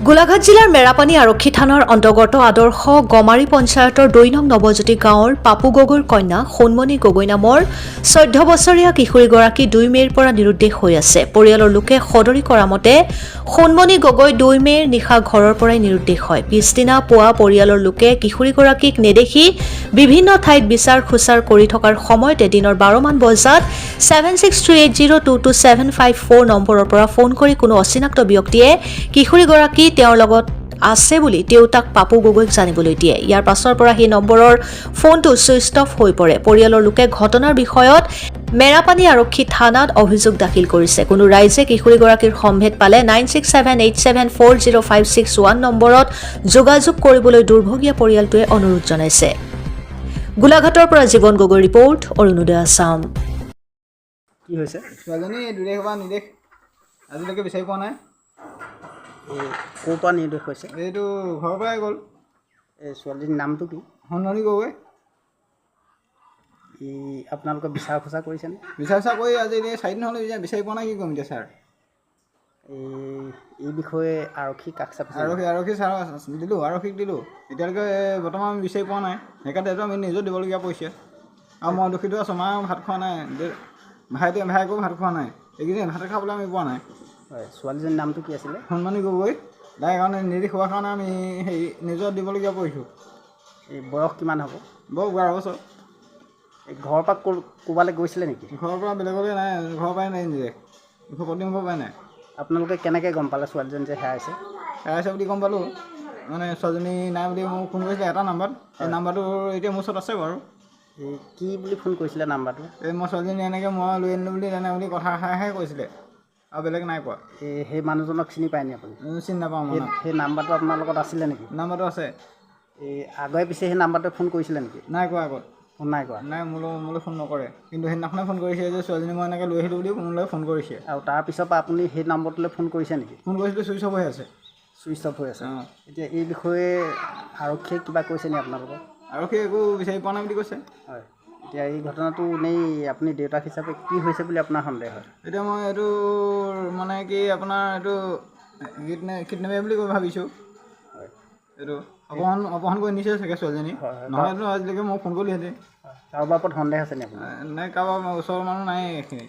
গোলাঘাট জিলাৰ মেৰাপানী আৰক্ষী থানাৰ অন্তৰ্গত আদৰ্শ গমাৰী পঞ্চায়তৰ ২ নং নৱজ্যোতি গাঁৱৰ পাপু গগৈৰ কন্যা সোণমণি গগৈ নামৰ ১৪ বছৰীয়া কিশোৰীগৰাকী ২ মে'ৰ পৰা নিৰুদ্দেশ হৈ আছে। পৰিয়ালৰ লোকে সদৰি কৰা মতে সোণমণি গগৈ ২ মে'ৰ নিশা ঘৰৰ পৰাই নিৰুদ্দেশ হয়। পিছদিনা পুৱা পৰিয়ালৰ লোকে কিশোৰীগৰাকীক নেদেখি বিভিন্ন ঠাইত বিচাৰ খোচাৰ কৰি থকাৰ সময়তে দিনৰ ১২ মান বজাত 7638022754 নম্বৰৰ পৰা ফোন কৰি কোনো অচিনাক্ত ব্যক্তিয়ে কিশোৰীগৰাকী তেওঁৰ লগত আছে বুলি দেউতাক পাপু গগৈক জানিবলৈ দিয়ে। ইয়াৰ পাছৰ পৰা সেই নম্বৰৰ ফোনটো ছুইচ অফ হৈ পৰে। পৰিয়ালৰ লোকে ঘটনাৰ বিষয়ত মেৰাপানী আৰক্ষী থানাত অভিযোগ দাখিল কৰিছে। কোনো ৰাইজে কিশোৰীগৰাকীৰ সম্ভেদ পালে 9678740561 নম্বৰত যোগাযোগ কৰিবলৈ দুৰ্ভগীয়া পৰিয়ালটোৱে অনুৰোধ জনাইছে। গোলাঘাটৰ পৰা জীৱন গগৈ ৰিপৰ্ট, অৰুণোদয় আছাম। কি হৈছে? ছোৱালীজনী নিৰ্দেশ বা নিৰ্দেশ আজিলৈকে বিচাৰি পোৱা নাই। ক'ৰ পৰা নিৰ্দেশ হৈছে? এইটো ঘৰৰ পৰাই গ'ল। এই ছোৱালীজনীৰ নামটো কি? সোণমণি গগৈ। আপোনালোকে বিচাৰ খোচা কৰিছেনে? বিচাৰ কৰি আজি এতিয়া 4 দিন হ'লে বিচাৰি পোৱা নাই। কি কৰিম এতিয়া ছাৰ? এই বিষয়ে আৰক্ষী কাষ চাপিছে? আৰক্ষী ছাৰ দিলোঁ, আৰক্ষীক দিলোঁ। এতিয়ালৈকে বৰ্তমান আমি বিচাৰি পোৱা নাই। সেইকাৰণে আমি নিজেও দিবলগীয়া পৰিছে। আৰু মই দোষিত আছোঁ। মায়ে ভাত খোৱা নাই, ভাইকো ভাত খোৱা নাই। এইকেইদিন ভাত খাবলৈ আমি পোৱা নাই। হয়, ছোৱালীজনীৰ নামটো কি আছিলে? সোণমণি গগৈ। তাইৰ কাৰণে নিৰ্দেশ হোৱাৰ কাৰণে আমি নিজৰ দিবলগীয়া পৰিছোঁ। এই বয়স কিমান হ'ব? বৰ 12 বছৰ। এই ঘৰৰ পৰা ক'ৰবালৈ গৈছিলে নেকি? ঘৰৰ পৰা বেলেগলৈ নাই, ঘৰৰ পৰাই নাই নিৰ্দেশ। একো প্ৰতিমুখৰ পৰাই নাই। আপোনালোকে কেনেকৈ গম পালে ছোৱালীজনী যে হেৰাইছে? হেৰাইছে বুলি গম পালোঁ। মানে ছোৱালীজনী নাই বুলি মোক ফোন কৰিছিলে এটা নাম্বাৰত। সেই নাম্বাৰটো এতিয়া মোৰ ওচৰত আছে বাৰু। এই কি বুলি ফোন কৰিছিলে নাম্বাৰটো? এই মই ছোৱালীজনী এনেকৈ মই লৈ আনিলোঁ বুলি বুলি কথা এষাৰহে কৈছিলে, আৰু বেলেগ নাই কোৱা। সেই মানুহজনক চিনি পায়নি আপুনি? চিনি নাপাওঁ মই। সেই নাম্বাৰটো আপোনাৰ লগত আছিলে নেকি? নাম্বাৰটো আছে। এই আগুৱাই পিছে সেই নাম্বাৰটোৱে ফোন কৰিছিলে নেকি? নাই কোৱা আগত। ফোন নাই কৰা? নাই, মোলৈ ফোন নকৰে। কিন্তু সেইদিনাখনে ফোন কৰিছে যে ছোৱালীজনী মই এনেকৈ লৈ আহিলোঁ বুলি মোলৈ ফোন কৰিছে। আৰু তাৰপিছৰ পৰা আপুনি সেই নম্বৰটোলৈ ফোন কৰিছে নেকি? ফোন কৰিছিলোঁ, ছুইচ অফ হৈ আছে। ছুইচ অফ হৈ আছে। অঁ। এতিয়া এই বিষয়ে আৰক্ষীয়ে কিবা কৈছে নি আপোনালোকক? আৰক্ষীয়ে একো বিচাৰি পোৱা নাই বুলি কৈছে। হয়। এতিয়া এই ঘটনাটো এনেই আপুনি দেউতাক হিচাপে কি হৈছে বুলি আপোনাৰ সন্দেহ হয়? এতিয়া মই এইটো মানে কি আপোনাৰ এইটো কিডনেপ বুলি ভাবিছোঁ। হয়। এইটো অপহৰণ কৰি নিছে চাগে ছোৱালীজনী। নহ'লেতো আজিলৈকে মই ফোন কৰিলোঁহেঁতেন। কাৰোবাৰ ওপৰত সন্দেহ আছে নি আপোনাৰ? নাই, কাৰোবাৰ ওচৰৰ মানুহ নাই এইখিনি।